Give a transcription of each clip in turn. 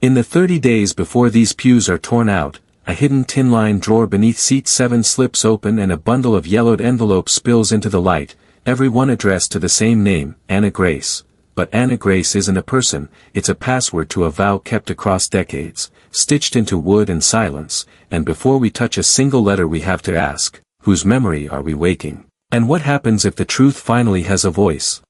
In the 30 days before these pews are torn out, a hidden tin-lined drawer beneath seat 7 slips open and a bundle of yellowed envelopes spills into the light, every one addressed to the same name, Anna Grace. But Anna Grace isn't a person, it's a password to a vow kept across decades, stitched into wood and silence, and before we touch a single letter we have to ask, whose memory are we waking? And what happens if the truth finally has a voice?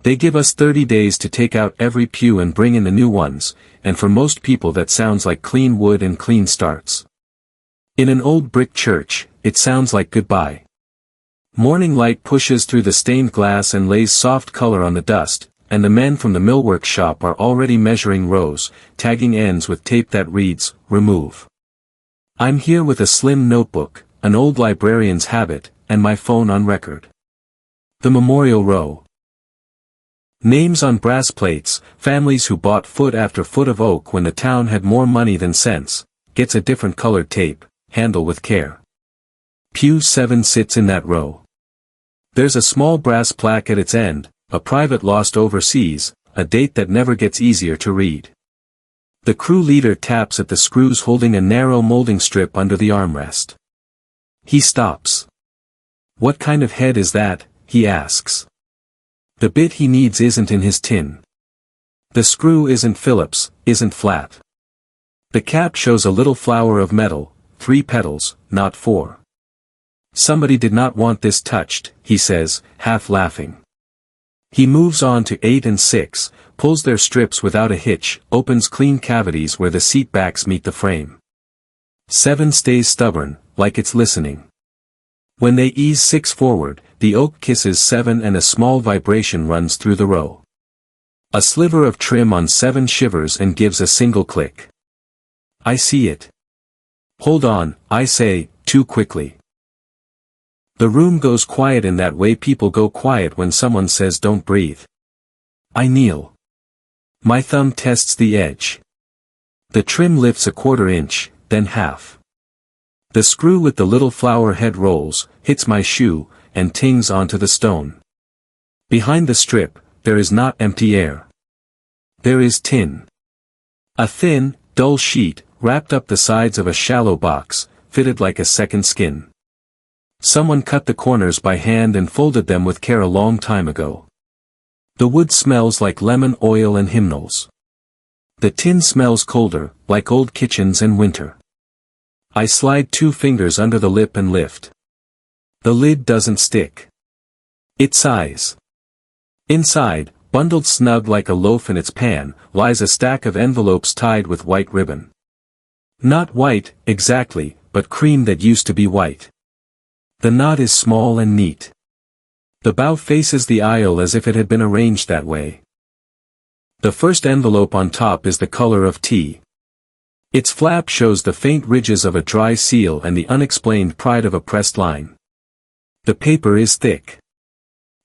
They give us 30 days to take out every pew and bring in the new ones, and for most people that sounds like clean wood and clean starts. In an old brick church, it sounds like goodbye. Morning light pushes through the stained glass and lays soft color on the dust, and the men from the millwork shop are already measuring rows, tagging ends with tape that reads, "Remove." I'm here with a slim notebook, an old librarian's habit, and my phone on record. The memorial row. Names on brass plates, families who bought foot after foot of oak when the town had more money than sense, gets a different colored tape, handle with care. Pew 7 sits in that row. There's a small brass plaque at its end, a private lost overseas, a date that never gets easier to read. The crew leader taps at the screws holding a narrow molding strip under the armrest. He stops. "What kind of head is that?" he asks. The bit he needs isn't in his tin. The screw isn't Phillips, isn't flat. The cap shows a little flower of metal, 3 petals, not 4. "Somebody did not want this touched," he says, half laughing. He moves on to 8 and 6, pulls their strips without a hitch, opens clean cavities where the seat backs meet the frame. 7 stays stubborn, like it's listening. When they ease 6 forward, the oak kisses 7 and a small vibration runs through the row. A sliver of trim on 7 shivers and gives a single click. I see it. Hold on, I say, too quickly. The room goes quiet in that way people go quiet when someone says don't breathe. I kneel. My thumb tests the edge. The trim lifts a 1/4 inch, then half. The screw with the little flower head rolls, hits my shoe, and tings onto the stone. Behind the strip, there is not empty air. There is tin. A thin, dull sheet, wrapped up the sides of a shallow box, fitted like a second skin. Someone cut the corners by hand and folded them with care a long time ago. The wood smells like lemon oil and hymnals. The tin smells colder, like old kitchens and winter. I slide 2 fingers under the lip and lift. The lid doesn't stick. It sighs. Inside, bundled snug like a loaf in its pan, lies a stack of envelopes tied with white ribbon. Not white, exactly, but cream that used to be white. The knot is small and neat. The bow faces the aisle as if it had been arranged that way. The first envelope on top is the color of tea. Its flap shows the faint ridges of a dry seal and the unexplained pride of a pressed line. The paper is thick.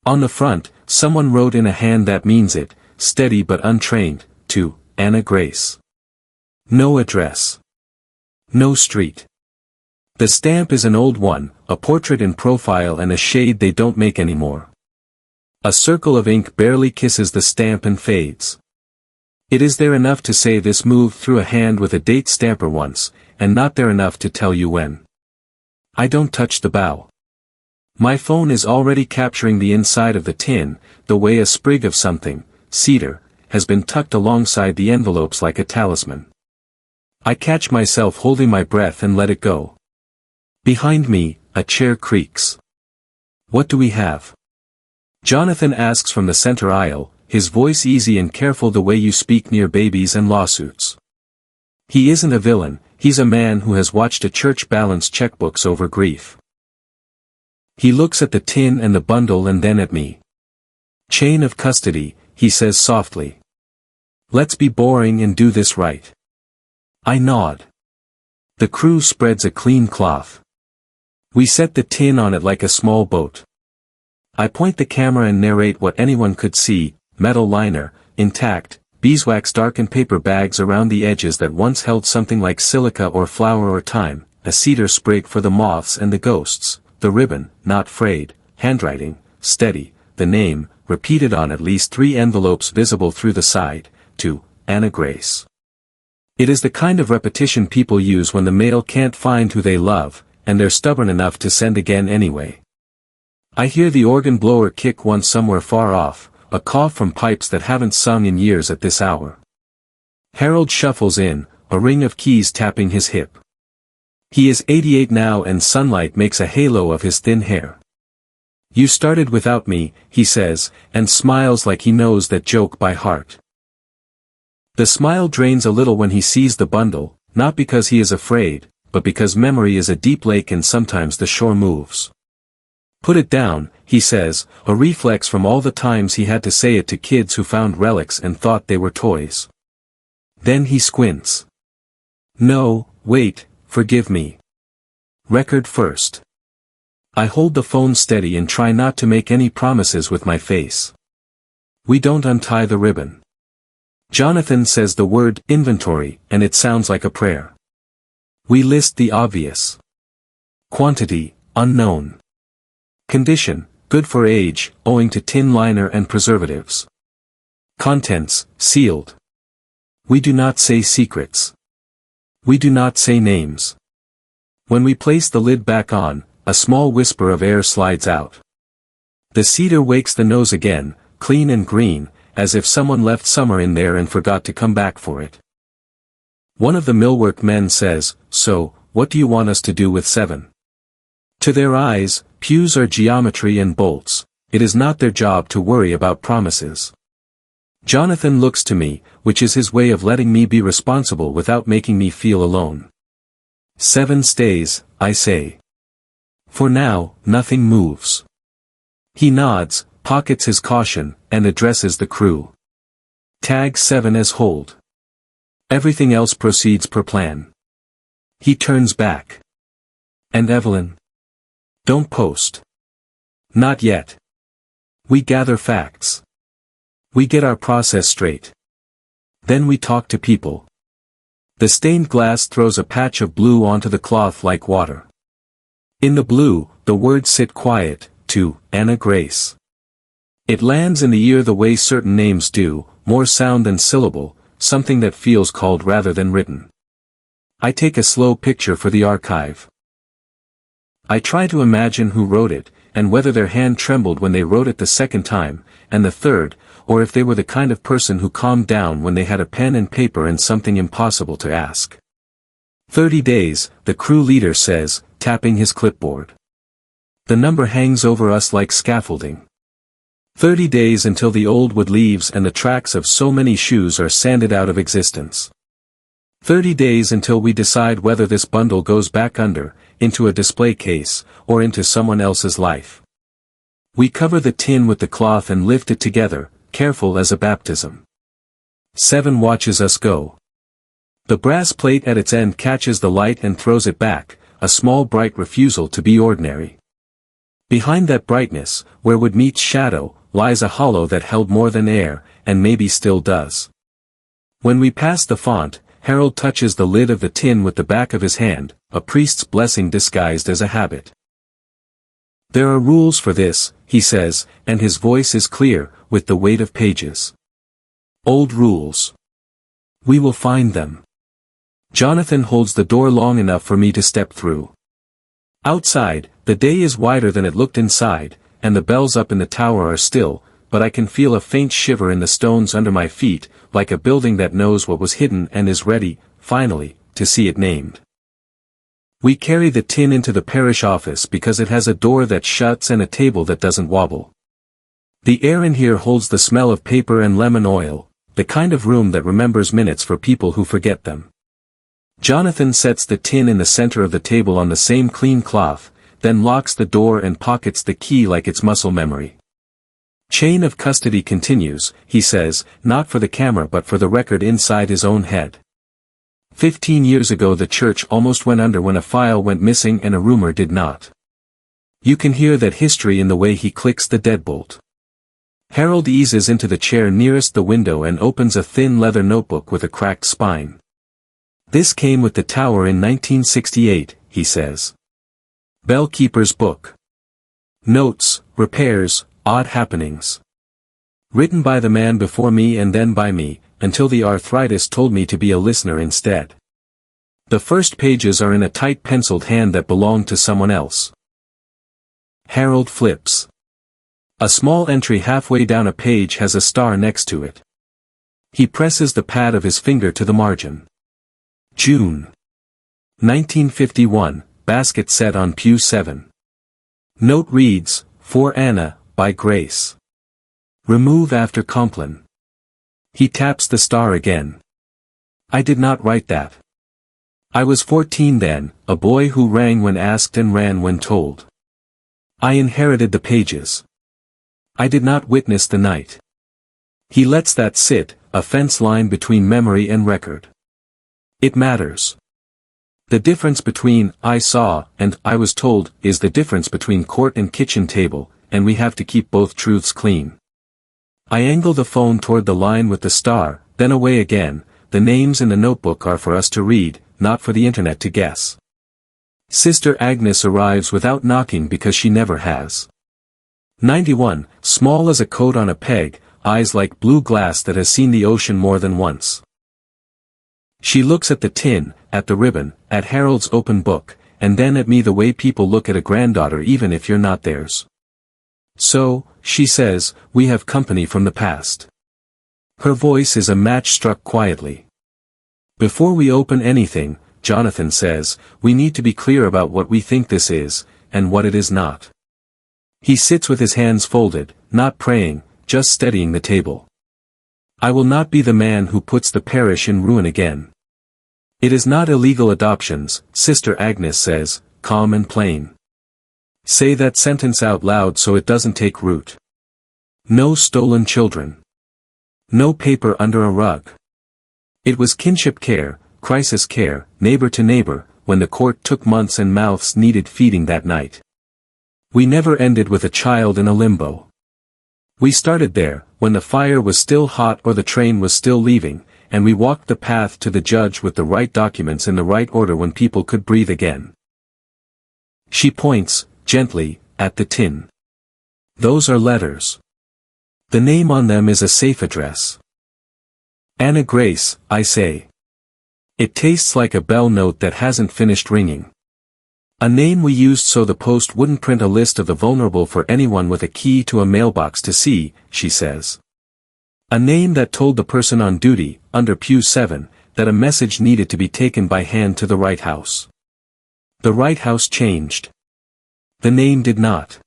On the front, someone wrote in a hand that means it, steady but untrained, to Anna Grace. No address. No street. The stamp is an old one, a portrait in profile and a shade they don't make anymore. A circle of ink barely kisses the stamp and fades. It is there enough to say this moved through a hand with a date stamper once, and not there enough to tell you when. I don't touch the bow. My phone is already capturing the inside of the tin, the way a sprig of something, cedar, has been tucked alongside the envelopes like a talisman. I catch myself holding my breath and let it go. Behind me, a chair creaks. What do we have? Jonathan asks from the center aisle, his voice easy and careful the way you speak near babies and lawsuits. He isn't a villain, he's a man who has watched a church balance checkbooks over grief. He looks at the tin and the bundle and then at me. Chain of custody, he says softly. Let's be boring and do this right. I nod. The crew spreads a clean cloth. We set the tin on it like a small boat. I point the camera and narrate what anyone could see, metal liner, intact, beeswax darkened paper bags around the edges that once held something like silica or flour or thyme, a cedar sprig for the moths and the ghosts, the ribbon, not frayed, handwriting, steady, the name, repeated on at least 3 envelopes visible through the side, to Anna Grace. It is the kind of repetition people use when the male can't find who they love, and they're stubborn enough to send again anyway. I hear the organ blower kick once somewhere far off, a cough from pipes that haven't sung in years at this hour. Harold shuffles in, a ring of keys tapping his hip. He is 88 now and sunlight makes a halo of his thin hair. "You started without me," he says, and smiles like he knows that joke by heart. The smile drains a little when he sees the bundle, not because he is afraid, but because memory is a deep lake and sometimes the shore moves. "Put it down," he says, a reflex from all the times he had to say it to kids who found relics and thought they were toys. Then he squints. "No, wait, forgive me. Record first." I hold the phone steady and try not to make any promises with my face. We don't untie the ribbon. Jonathan says the word inventory, and it sounds like a prayer. We list the obvious. Quantity, unknown. Condition, good for age, owing to tin liner and preservatives. Contents, sealed. We do not say secrets. We do not say names. When we place the lid back on, a small whisper of air slides out. The cedar wakes the nose again, clean and green, as if someone left summer in there and forgot to come back for it. One of the millwork men says, "So, what do you want us to do with 7? To their eyes, pews are geometry and bolts. It is not their job to worry about promises. Jonathan looks to me, which is his way of letting me be responsible without making me feel alone. 7 stays, I say. For now, nothing moves. He nods, pockets his caution, and addresses the crew. Tag 7 as hold. Everything else proceeds per plan. He turns back. And Evelyn? Don't post. Not yet. We gather facts. We get our process straight. Then we talk to people. The stained glass throws a patch of blue onto the cloth like water. In the blue, the words sit quiet, to Anna Grace. It lands in the ear the way certain names do, more sound than syllable, something that feels called rather than written. I take a slow picture for the archive. I try to imagine who wrote it, and whether their hand trembled when they wrote it the second time, and the third, or if they were the kind of person who calmed down when they had a pen and paper and something impossible to ask. 30 days, the crew leader says, tapping his clipboard. The number hangs over us like scaffolding. 30 days until the old wood leaves and the tracks of so many shoes are sanded out of existence. 30 days until we decide whether this bundle goes back under, into a display case, or into someone else's life. We cover the tin with the cloth and lift it together, careful as a baptism. 7 watches us go. The brass plate at its end catches the light and throws it back, a small bright refusal to be ordinary. Behind that brightness, where wood meets shadow, lies a hollow that held more than air, and maybe still does. When we pass the font, Harold touches the lid of the tin with the back of his hand, a priest's blessing disguised as a habit. There are rules for this, he says, and his voice is clear, with the weight of pages. Old rules. We will find them. Jonathan holds the door long enough for me to step through. Outside, the day is wider than it looked inside, and the bells up in the tower are still, but I can feel a faint shiver in the stones under my feet, like a building that knows what was hidden and is ready, finally, to see it named. We carry the tin into the parish office because it has a door that shuts and a table that doesn't wobble. The air in here holds the smell of paper and lemon oil, the kind of room that remembers minutes for people who forget them. Jonathan sets the tin in the center of the table on the same clean cloth, then locks the door and pockets the key like it's muscle memory. Chain of custody continues, he says, not for the camera but for the record inside his own head. 15 years ago the church almost went under when a file went missing and a rumor did not. You can hear that history in the way he clicks the deadbolt. Harold eases into the chair nearest the window and opens a thin leather notebook with a cracked spine. This came with the tower in 1968, he says. Bellkeeper's book. Notes, repairs, odd happenings. Written by the man before me and then by me, until the arthritis told me to be a listener instead. The first pages are in a tight penciled hand that belonged to someone else. Harold flips. A small entry halfway down a page has a star next to it. He presses the pad of his finger to the margin. June 1951, basket set on Pew 7. Note reads, For Anna, by Grace. Remove after Compline. He taps the star again. I did not write that. I was 14 then, a boy who rang when asked and ran when told. I inherited the pages. I did not witness the night. He lets that sit, a fence line between memory and record. It matters. The difference between I saw and I was told is the difference between court and kitchen table, and we have to keep both truths clean. I angle the phone toward the line with the star, then away again. The names in the notebook are for us to read, not for the internet to guess. Sister Agnes arrives without knocking because she never has. 91, small as a coat on a peg, eyes like blue glass that has seen the ocean more than once. She looks at the tin, at the ribbon, at Harold's open book, and then at me the way people look at a granddaughter even if you're not theirs. So, she says, we have company from the past. Her voice is a match struck quietly. Before we open anything, Jonathan says, we need to be clear about what we think this is, and what it is not. He sits with his hands folded, not praying, just steadying the table. I will not be the man who puts the parish in ruin again. It is not illegal adoptions, Sister Agnes says, calm and plain. Say that sentence out loud so it doesn't take root. No stolen children. No paper under a rug. It was kinship care, crisis care, neighbor to neighbor, when the court took months and mouths needed feeding that night. We never ended with a child in a limbo. We started there, when the fire was still hot or the train was still leaving, and we walked the path to the judge with the right documents in the right order when people could breathe again. She points, gently, at the tin. Those are letters. The name on them is a safe address. Anna Grace, I say. It tastes like a bell note that hasn't finished ringing. A name we used so the post wouldn't print a list of the vulnerable for anyone with a key to a mailbox to see, she says. A name that told the person on duty, under Pew 7, that a message needed to be taken by hand to the right house. The right house changed. The name did not.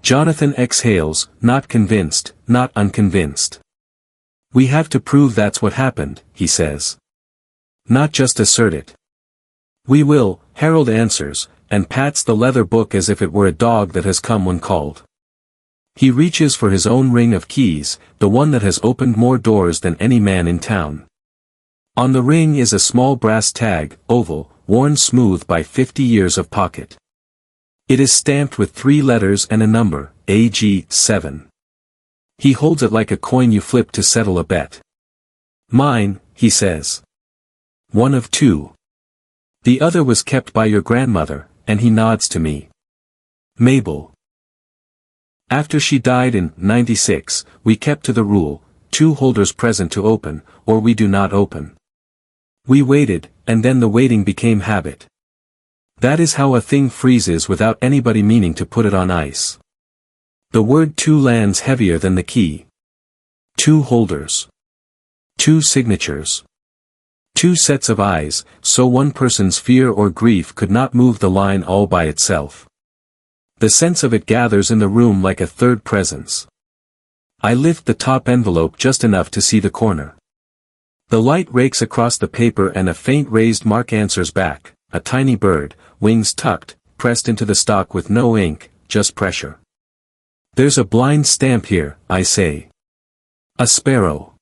Jonathan exhales, not convinced, not unconvinced. We have to prove that's what happened, he says. Not just assert it. We will, Harold answers, and pats the leather book as if it were a dog that has come when called. He reaches for his own ring of keys, the one that has opened more doors than any man in town. On the ring is a small brass tag, oval, worn smooth by 50 years of pocket. It is stamped with 3 letters and a number, AG 7. He holds it like a coin you flip to settle a bet. Mine, he says. One of 2. The other was kept by your grandmother, and he nods to me. Mabel. After she died in 96, we kept to the rule, 2 holders present to open, or we do not open. We waited, and then the waiting became habit. That is how a thing freezes without anybody meaning to put it on ice. The word 2 lands heavier than the key. 2 holders. 2 signatures. 2 sets of eyes, so one person's fear or grief could not move the line all by itself. The sense of it gathers in the room like a third presence. I lift the top envelope just enough to see the corner. The light rakes across the paper and a faint raised mark answers back, a tiny bird, wings tucked, pressed into the stock with no ink, just pressure. There's a blind stamp here, I say. A sparrow.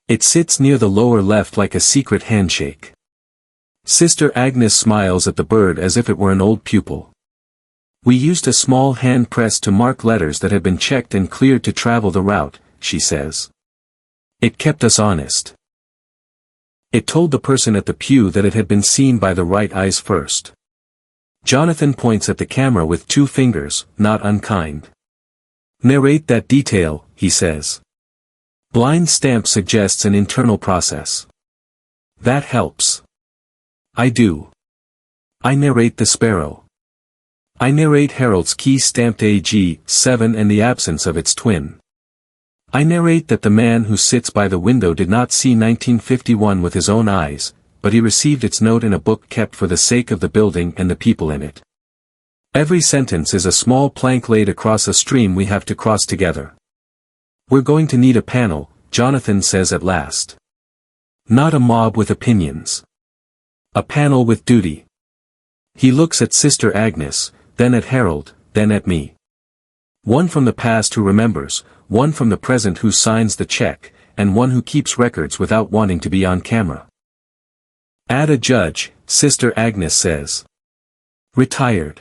It sits near the lower left like a secret handshake. Sister Agnes smiles at the bird as if it were an old pupil. We used a small hand press to mark letters that had been checked and cleared to travel the route, she says. It kept us honest. It told the person at the pew that it had been seen by the right eyes first. Jonathan points at the camera with 2 fingers, not unkind. Narrate that detail, he says. Blind stamp suggests an internal process. That helps. I do. I narrate the sparrow. I narrate Harold's key stamped AG-7 and the absence of its twin. I narrate that the man who sits by the window did not see 1951 with his own eyes, but he received its note in a book kept for the sake of the building and the people in it. Every sentence is a small plank laid across a stream we have to cross together. We're going to need a panel, Jonathan says at last. Not a mob with opinions. A panel with duty. He looks at Sister Agnes, then at Harold, then at me. One from the past who remembers, one from the present who signs the check, and one who keeps records without wanting to be on camera. Add a judge, Sister Agnes says. Retired.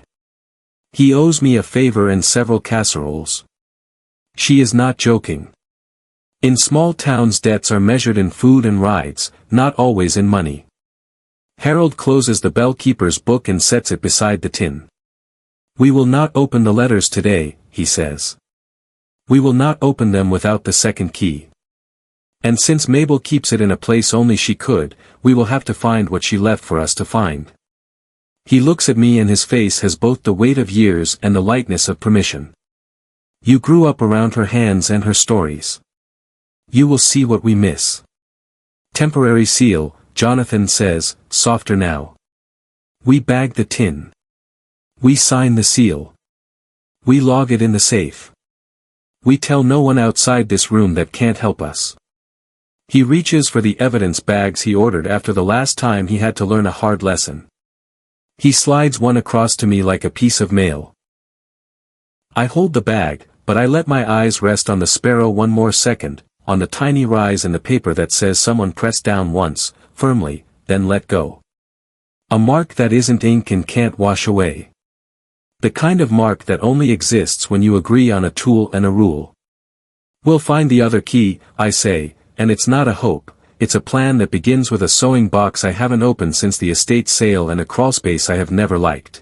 He owes me a favor and several casseroles. She is not joking. In small towns debts are measured in food and rides, not always in money. Harold closes the bell-keeper's book and sets it beside the tin. We will not open the letters today, he says. We will not open them without the second key. And since Mabel keeps it in a place only she could, we will have to find what she left for us to find. He looks at me and his face has both the weight of years and the lightness of permission. You grew up around her hands and her stories. You will see what we miss. Temporary seal, Jonathan says, softer now. We bag the tin. We sign the seal. We log it in the safe. We tell no one outside this room that can't help us. He reaches for the evidence bags he ordered after the last time he had to learn a hard lesson. He slides one across to me like a piece of mail. I hold the bag, but I let my eyes rest on the sparrow one more second, on the tiny rise in the paper that says someone pressed down once, firmly, then let go. A mark that isn't ink and can't wash away. The kind of mark that only exists when you agree on a tool and a rule. We'll find the other key, I say, and it's not a hope, it's a plan that begins with a sewing box I haven't opened since the estate sale and a crawlspace I have never liked.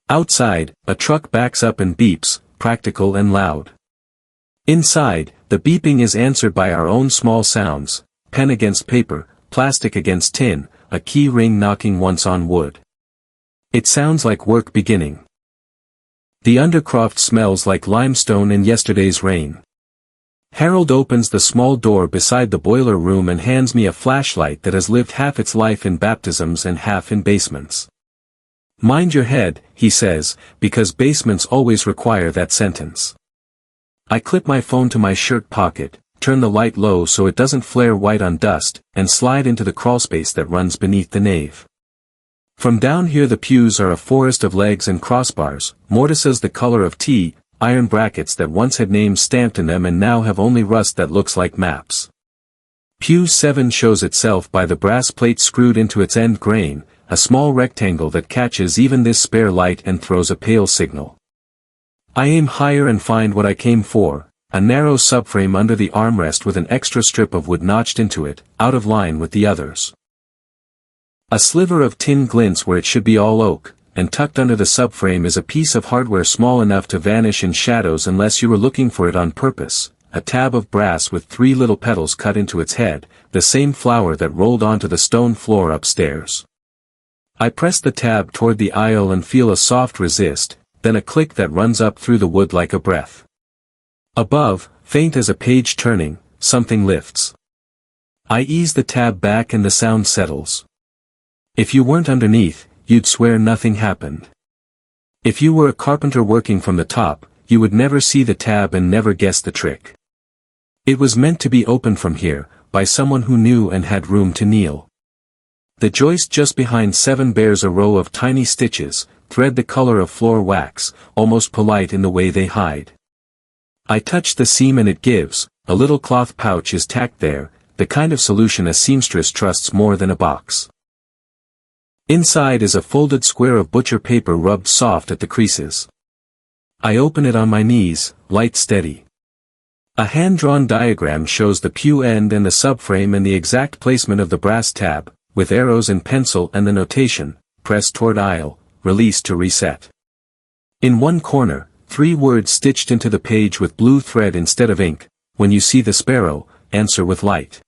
Outside, a truck backs up and beeps, practical and loud. Inside, the beeping is answered by our own small sounds, pen against paper, plastic against tin, a key ring knocking once on wood. It sounds like work beginning. The undercroft smells like limestone in yesterday's rain. Harold opens the small door beside the boiler room and hands me a flashlight that has lived half its life in baptisms and half in basements. Mind your head, he says, because basements always require that sentence. I clip my phone to my shirt pocket, turn the light low so it doesn't flare white on dust, and slide into the crawlspace that runs beneath the nave. From down here the pews are a forest of legs and crossbars, mortises the color of tea, iron brackets that once had names stamped in them and now have only rust that looks like maps. Pew 7 shows itself by the brass plate screwed into its end grain, a small rectangle that catches even this spare light and throws a pale signal. I aim higher and find what I came for, a narrow subframe under the armrest with an extra strip of wood notched into it, out of line with the others. A sliver of tin glints where it should be all oak, and tucked under the subframe is a piece of hardware small enough to vanish in shadows unless you were looking for it on purpose, a tab of brass with 3 little petals cut into its head, the same flower that rolled onto the stone floor upstairs. I press the tab toward the aisle and feel a soft resist, then a click that runs up through the wood like a breath. Above, faint as a page turning, something lifts. I ease the tab back and the sound settles. If you weren't underneath, you'd swear nothing happened. If you were a carpenter working from the top, you would never see the tab and never guess the trick. It was meant to be opened from here, by someone who knew and had room to kneel. The joist just behind 7 bears a row of tiny stitches, thread the color of floor wax, almost polite in the way they hide. I touch the seam and it gives, a little cloth pouch is tacked there, the kind of solution a seamstress trusts more than a box. Inside is a folded square of butcher paper rubbed soft at the creases. I open it on my knees, light steady. A hand-drawn diagram shows the pew end and the subframe and the exact placement of the brass tab, with arrows in pencil and the notation, press toward aisle, release to reset. In one corner, 3 words stitched into the page with blue thread instead of ink, when you see the sparrow, answer with light.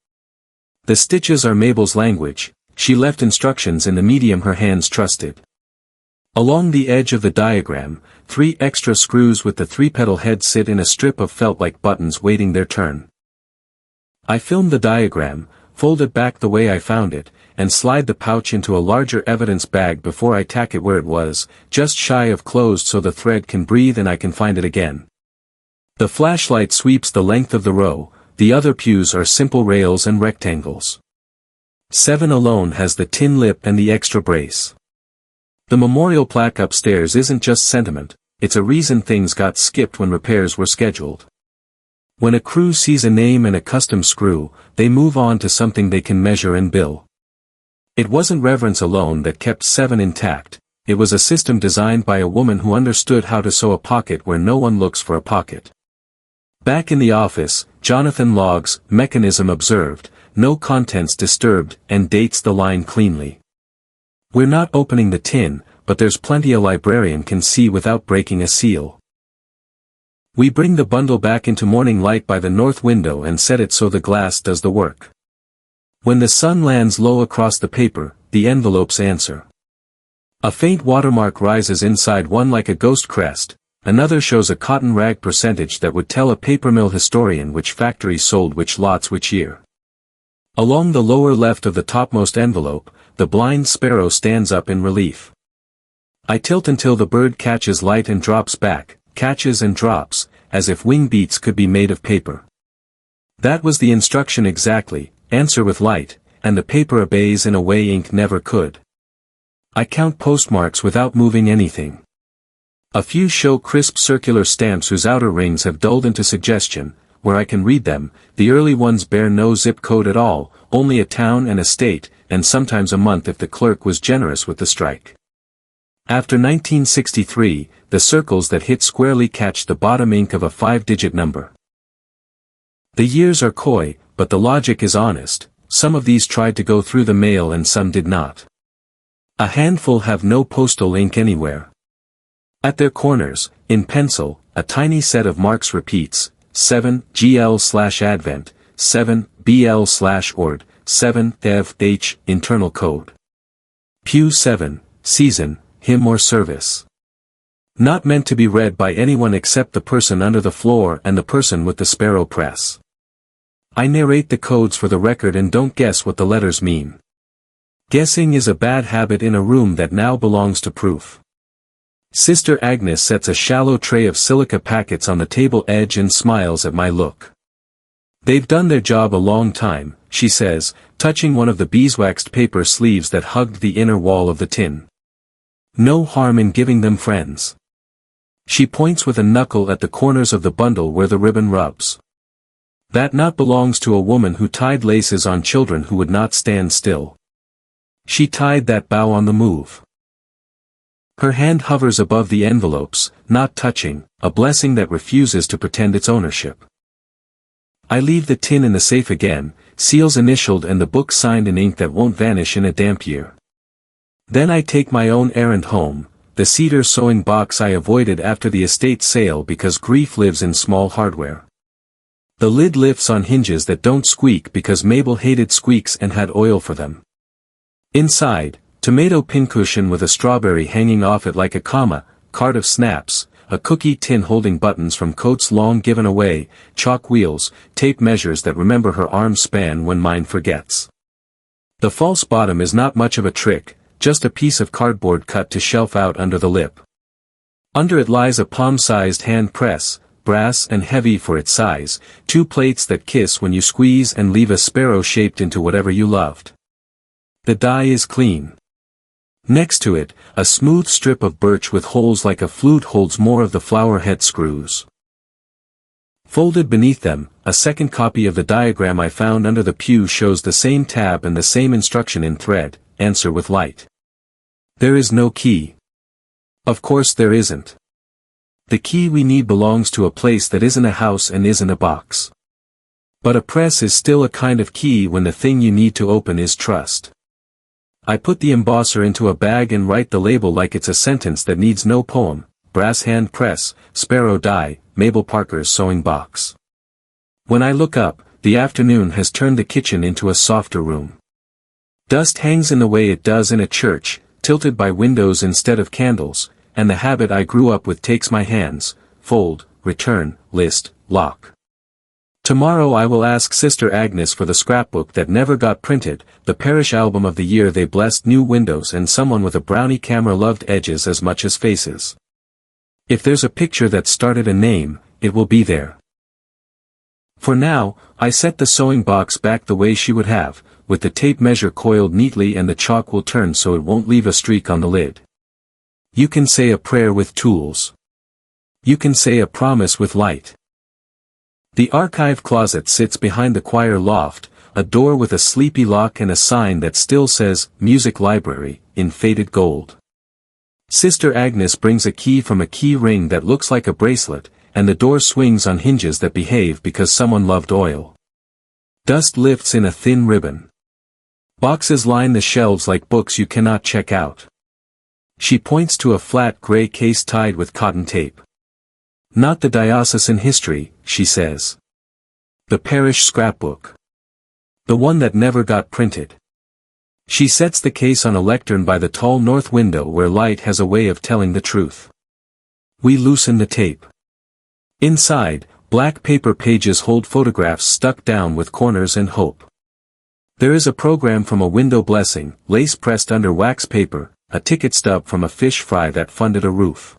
The stitches are Mabel's language. She left instructions in the medium her hands trusted. Along the edge of the diagram, 3 extra screws with the 3-petal head sit in a strip of felt like buttons waiting their turn. I film the diagram, fold it back the way I found it, and slide the pouch into a larger evidence bag before I tack it where it was, just shy of closed so the thread can breathe and I can find it again. The flashlight sweeps the length of the row, the other pews are simple rails and rectangles. 7 alone has the tin lip and the extra brace. The memorial plaque upstairs isn't just sentiment, it's a reason things got skipped when repairs were scheduled. When a crew sees a name and a custom screw, they move on to something they can measure and bill. It wasn't reverence alone that kept 7 intact, it was a system designed by a woman who understood how to sew a pocket where no one looks for a pocket. Back in the office, Jonathan logs, mechanism observed, no contents disturbed, and dates the line cleanly. We're not opening the tin, but there's plenty a librarian can see without breaking a seal. We bring the bundle back into morning light by the north window and set it so the glass does the work. When the sun lands low across the paper, the envelopes answer. A faint watermark rises inside one like a ghost crest, another shows a cotton rag percentage that would tell a paper mill historian which factory sold which lots which year. Along the lower left of the topmost envelope, the blind sparrow stands up in relief. I tilt until the bird catches light and drops back, catches and drops, as if wing beats could be made of paper. That was the instruction exactly, answer with light, and the paper obeys in a way ink never could. I count postmarks without moving anything. A few show crisp circular stamps whose outer rings have dulled into suggestion, where I can read them, the early ones bear no zip code at all, only a town and a state, and sometimes a month if the clerk was generous with the strike. After 1963, the circles that hit squarely catch the bottom ink of a 5-digit number. The years are coy, but the logic is honest, some of these tried to go through the mail and some did not. A handful have no postal ink anywhere. At their corners, in pencil, a tiny set of marks repeats, 7 GL/Advent, 7 BL/Ord, 7 Dev/H, internal code. Pew 7, season, hymn or service. Not meant to be read by anyone except the person under the floor and the person with the sparrow press. I narrate the codes for the record and don't guess what the letters mean. Guessing is a bad habit in a room that now belongs to proof. Sister Agnes sets a shallow tray of silica packets on the table edge and smiles at my look. They've done their job a long time, she says, touching one of the beeswaxed paper sleeves that hugged the inner wall of the tin. No harm in giving them friends. She points with a knuckle at the corners of the bundle where the ribbon rubs. That knot belongs to a woman who tied laces on children who would not stand still. She tied that bow on the move. Her hand hovers above the envelopes, not touching, a blessing that refuses to pretend its ownership. I leave the tin in the safe again, seals initialed and the book signed in ink that won't vanish in a damp year. Then I take my own errand home, the cedar sewing box I avoided after the estate sale because grief lives in small hardware. The lid lifts on hinges that don't squeak because Mabel hated squeaks and had oil for them. Inside, tomato pincushion with a strawberry hanging off it like a comma, cart of snaps, a cookie tin holding buttons from coats long given away, chalk wheels, tape measures that remember her arm span when mine forgets. The false bottom is not much of a trick, just a piece of cardboard cut to shelf out under the lip. Under it lies a palm-sized hand press, brass and heavy for its size, 2 plates that kiss when you squeeze and leave a sparrow shaped into whatever you loved. The die is clean. Next to it, a smooth strip of birch with holes like a flute holds more of the flower head screws. Folded beneath them, a second copy of the diagram I found under the pew shows the same tab and the same instruction in thread, answer with light. There is no key. Of course there isn't. The key we need belongs to a place that isn't a house and isn't a box. But a press is still a kind of key when the thing you need to open is trust. I put the embosser into a bag and write the label like it's a sentence that needs no poem, brass hand press, sparrow die, Mabel Parker's sewing box. When I look up, the afternoon has turned the kitchen into a softer room. Dust hangs in the way it does in a church, tilted by windows instead of candles, and the habit I grew up with takes my hands, fold, return, list, lock. Tomorrow I will ask Sister Agnes for the scrapbook that never got printed, the parish album of the year they blessed, new windows, and someone with a brownie camera loved edges as much as faces. If there's a picture that started a name, it will be there. For now, I set the sewing box back the way she would have, with the tape measure coiled neatly, and the chalk will turn so it won't leave a streak on the lid. You can say a prayer with tools. You can say a promise with light. The archive closet sits behind the choir loft, a door with a sleepy lock and a sign that still says, Music Library, in faded gold. Sister Agnes brings a key from a key ring that looks like a bracelet, and the door swings on hinges that behave because someone loved oil. Dust lifts in a thin ribbon. Boxes line the shelves like books you cannot check out. She points to a flat gray case tied with cotton tape. Not the diocesan history, she says. The parish scrapbook. The one that never got printed. She sets the case on a lectern by the tall north window where light has a way of telling the truth. We loosen the tape. Inside, black paper pages hold photographs stuck down with corners and hope. There is a program from a window blessing, lace pressed under wax paper, a ticket stub from a fish fry that funded a roof.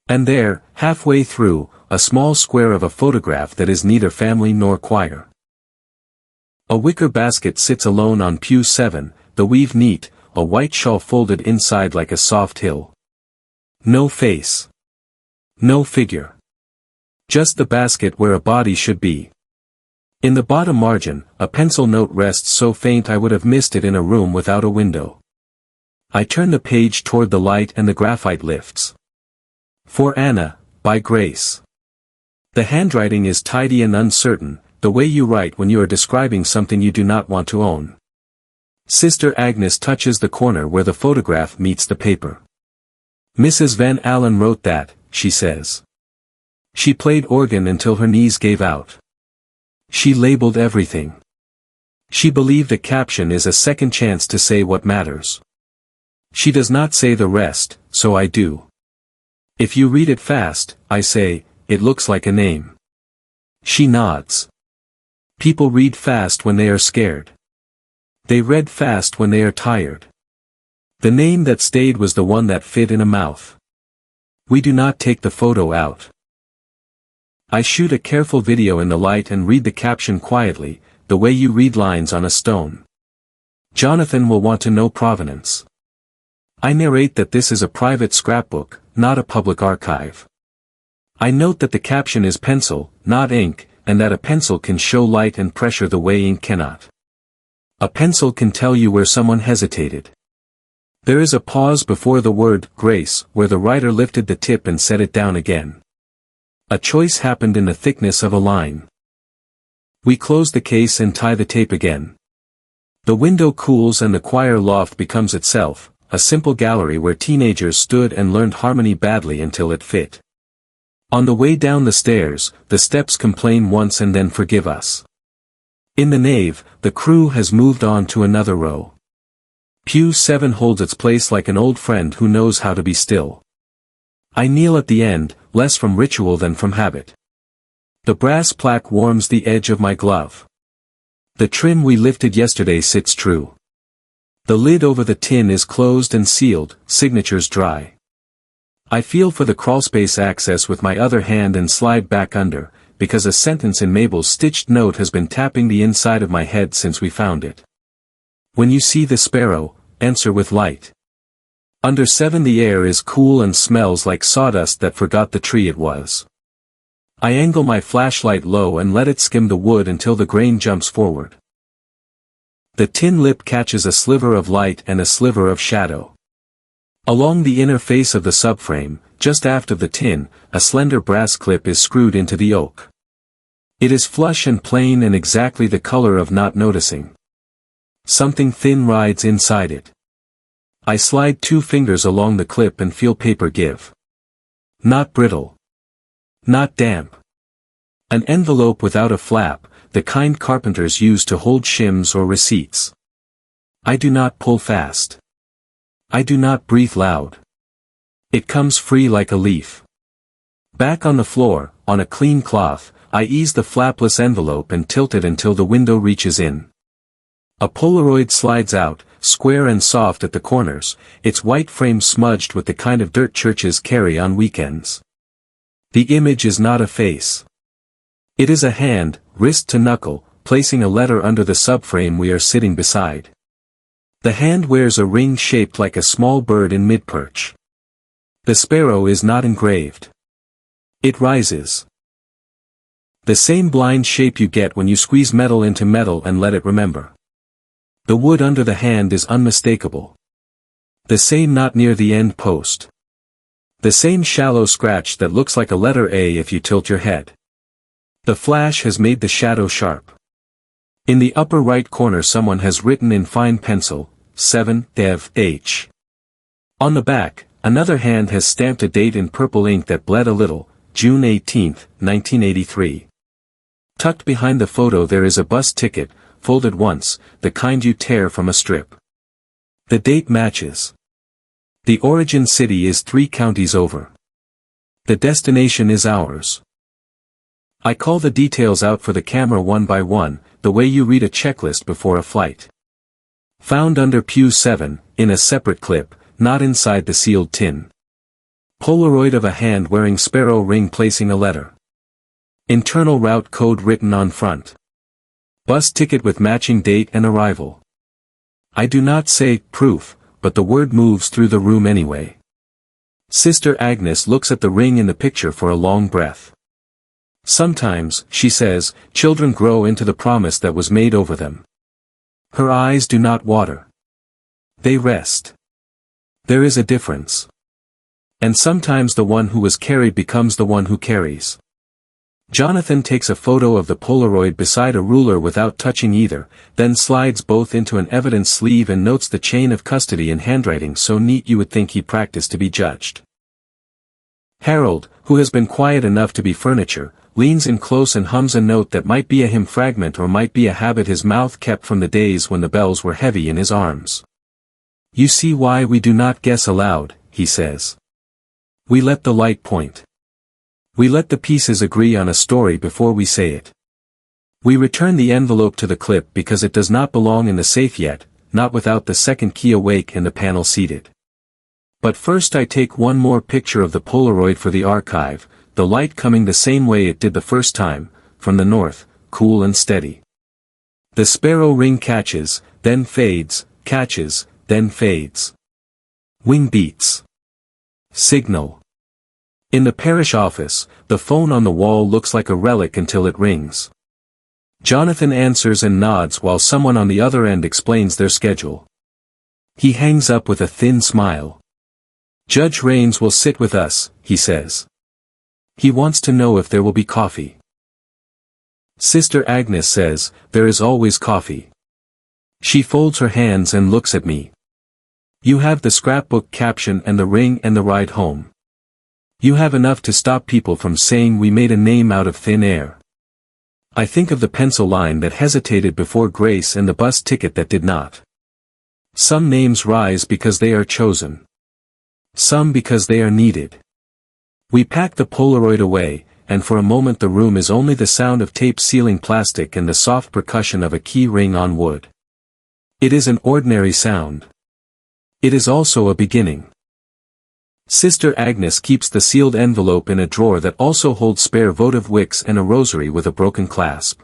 And there, halfway through, a small square of a photograph that is neither family nor choir. A wicker basket sits alone on Pew 7, the weave neat, a white shawl folded inside like a soft hill. No face. No figure. Just the basket where a body should be. In the bottom margin, a pencil note rests so faint I would have missed it in a room without a window. I turn the page toward the light and the graphite lifts. For Anna, by Grace. The handwriting is tidy and uncertain, the way you write when you are describing something you do not want to own. Sister Agnes touches the corner where the photograph meets the paper. Mrs. Van Allen wrote that, she says. She played organ until her knees gave out. She labeled everything. She believed a caption is a second chance to say what matters. She does not say the rest, so I do. If you read it fast, I say, it looks like a name. She nods. People read fast when they are scared. They read fast when they are tired. The name that stayed was the one that fit in a mouth. We do not take the photo out. I shoot a careful video in the light and read the caption quietly, the way you read lines on a stone. Jonathan will want to know provenance. I narrate that this is a private scrapbook, not a public archive. I note that the caption is pencil, not ink, and that a pencil can show light and pressure the way ink cannot. A pencil can tell you where someone hesitated. There is a pause before the word grace, where the writer lifted the tip and set it down again. A choice happened in the thickness of a line. We close the case and tie the tape again. The window cools and the choir loft becomes itself, a simple gallery where teenagers stood and learned harmony badly until it fit. On the way down the stairs, the steps complain once and then forgive us. In the nave, the crew has moved on to another row. Pew 7 holds its place like an old friend who knows how to be still. I kneel at the end, less from ritual than from habit. The brass plaque warms the edge of my glove. The trim we lifted yesterday sits true. The lid over the tin is closed and sealed, signatures dry. I feel for the crawlspace access with my other hand and slide back under, because a sentence in Mabel's stitched note has been tapping the inside of my head since we found it. When you see the sparrow, answer with light. Under 7 the air is cool and smells like sawdust that forgot the tree it was. I angle my flashlight low and let it skim the wood until the grain jumps forward. The tin lip catches a sliver of light and a sliver of shadow. Along the inner face of the subframe, just aft of the tin, a slender brass clip is screwed into the oak. It is flush and plain and exactly the color of not noticing. Something thin rides inside it. I slide 2 fingers along the clip and feel paper give. Not brittle. Not damp. An envelope without a flap, the kind carpenters use to hold shims or receipts. I do not pull fast. I do not breathe loud. It comes free like a leaf. Back on the floor, on a clean cloth, I ease the flapless envelope and tilt it until the window reaches in. A Polaroid slides out, square and soft at the corners, its white frame smudged with the kind of dirt churches carry on weekends. The image is not a face. It is a hand, wrist to knuckle, placing a letter under the subframe we are sitting beside. The hand wears a ring shaped like a small bird in mid-perch. The sparrow is not engraved. It rises. The same blind shape you get when you squeeze metal into metal and let it remember. The wood under the hand is unmistakable. The same knot near the end post. The same shallow scratch that looks like a letter A if you tilt your head. The flash has made the shadow sharp. In the upper right corner someone has written in fine pencil, 7 Dev H. On the back, another hand has stamped a date in purple ink that bled a little, June 18, 1983. Tucked behind the photo there is a bus ticket, folded once, the kind you tear from a strip. The date matches. The origin city is 3 counties over. The destination is ours. I call the details out for the camera one by one, the way you read a checklist before a flight. Found under Pew 7, in a separate clip, not inside the sealed tin. Polaroid of a hand wearing sparrow ring placing a letter. Internal route code written on front. Bus ticket with matching date and arrival. I do not say proof, but the word moves through the room anyway. Sister Agnes looks at the ring in the picture for a long breath. Sometimes, she says, children grow into the promise that was made over them. Her eyes do not water. They rest. There is a difference. And sometimes the one who was carried becomes the one who carries. Jonathan takes a photo of the Polaroid beside a ruler without touching either, then slides both into an evidence sleeve and notes the chain of custody in handwriting so neat you would think he practiced to be judged. Harold, who has been quiet enough to be furniture, leans in close and hums a note that might be a hymn fragment or might be a habit his mouth kept from the days when the bells were heavy in his arms. You see why we do not guess aloud, he says. We let the light point. We let the pieces agree on a story before we say it. We return the envelope to the clip because it does not belong in the safe yet, not without the second key awake and the panel seated. But first I take one more picture of the Polaroid for the archive, the light coming the same way it did the first time, from the north, cool and steady. The sparrow ring catches, then fades, catches, then fades. Wing beats. Signal. In the parish office, the phone on the wall looks like a relic until it rings. Jonathan answers and nods while someone on the other end explains their schedule. He hangs up with a thin smile. Judge Raines will sit with us, he says. He wants to know if there will be coffee. Sister Agnes says, there is always coffee. She folds her hands and looks at me. You have the scrapbook caption and the ring and the ride home. You have enough to stop people from saying we made a name out of thin air. I think of the pencil line that hesitated before Grace and the bus ticket that did not. Some names rise because they are chosen. Some because they are needed. We pack the Polaroid away, and for a moment the room is only the sound of tape sealing plastic and the soft percussion of a key ring on wood. It is an ordinary sound. It is also a beginning. Sister Agnes keeps the sealed envelope in a drawer that also holds spare votive wicks and a rosary with a broken clasp.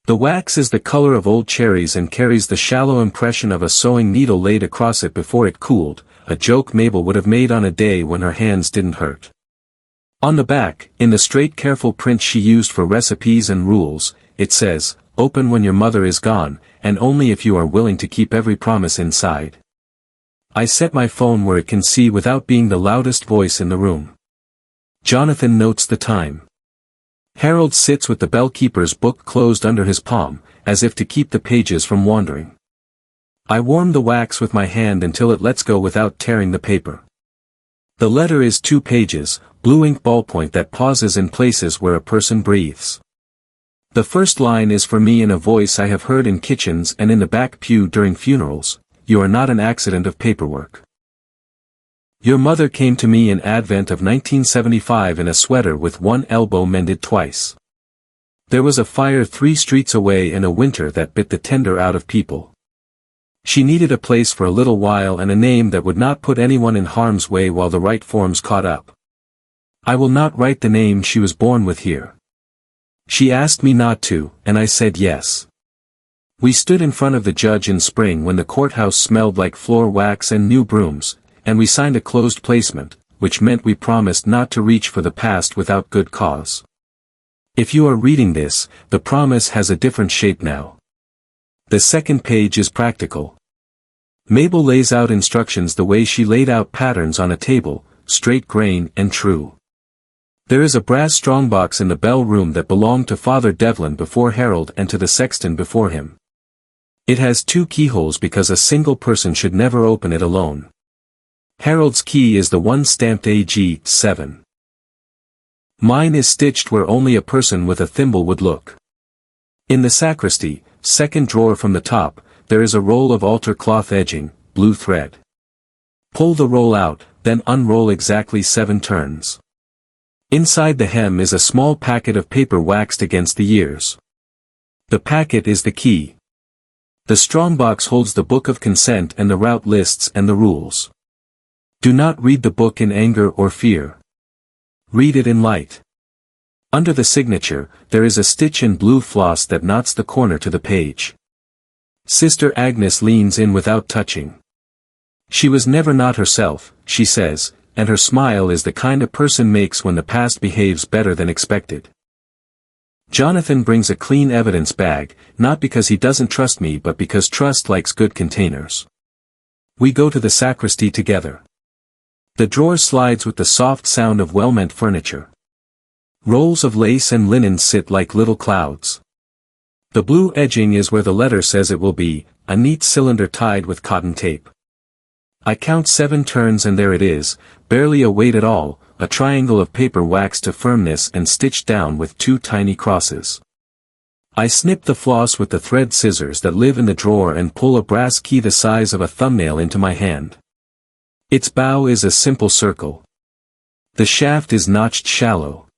The wax is the color of old cherries and carries the shallow impression of a sewing needle laid across it before it cooled, a joke Mabel would have made on a day when her hands didn't hurt. On the back, in the straight careful print she used for recipes and rules, it says, "Open when your mother is gone, and only if you are willing to keep every promise inside." I set my phone where it can see without being the loudest voice in the room. Jonathan notes the time. Harold sits with the bellkeeper's book closed under his palm, as if to keep the pages from wandering. I warm the wax with my hand until it lets go without tearing the paper. The letter is 2 pages, blue ink ballpoint that pauses in places where a person breathes. The first line is for me in a voice I have heard in kitchens and in the back pew during funerals: "You are not an accident of paperwork." Your mother came to me in Advent of 1975 in a sweater with one elbow mended twice. There was a fire 3 streets away in a winter that bit the tender out of people. She needed a place for a little while and a name that would not put anyone in harm's way while the right forms caught up. I will not write the name she was born with here. She asked me not to, and I said yes. We stood in front of the judge in spring when the courthouse smelled like floor wax and new brooms, and we signed a closed placement, which meant we promised not to reach for the past without good cause. If you are reading this, the promise has a different shape now. The second page is practical. Mabel lays out instructions the way she laid out patterns on a table, straight grain and true. There is a brass strongbox in the bell room that belonged to Father Devlin before Harold and to the sexton before him. It has 2 keyholes because a single person should never open it alone. Harold's key is the one stamped AG 7. Mine is stitched where only a person with a thimble would look. In the sacristy, second drawer from the top, there is a roll of altar cloth edging, blue thread. Pull the roll out, then unroll exactly 7 turns. Inside the hem is a small packet of paper waxed against the ears. The packet is the key. The strongbox holds the book of consent and the route lists and the rules. Do not read the book in anger or fear. Read it in light. Under the signature, there is a stitch in blue floss that knots the corner to the page. Sister Agnes leans in without touching. She was never not herself, she says, and her smile is the kind a person makes when the past behaves better than expected. Jonathan brings a clean evidence bag, not because he doesn't trust me but because trust likes good containers. We go to the sacristy together. The drawer slides with the soft sound of well-meant furniture. Rolls of lace and linen sit like little clouds. The blue edging is where the letter says it will be, a neat cylinder tied with cotton tape. I count 7 turns and there it is, barely a weight at all, a triangle of paper waxed to firmness and stitched down with 2 tiny crosses. I snip the floss with the thread scissors that live in the drawer and pull a brass key the size of a thumbnail into my hand. Its bow is a simple circle. The shaft is notched shallow.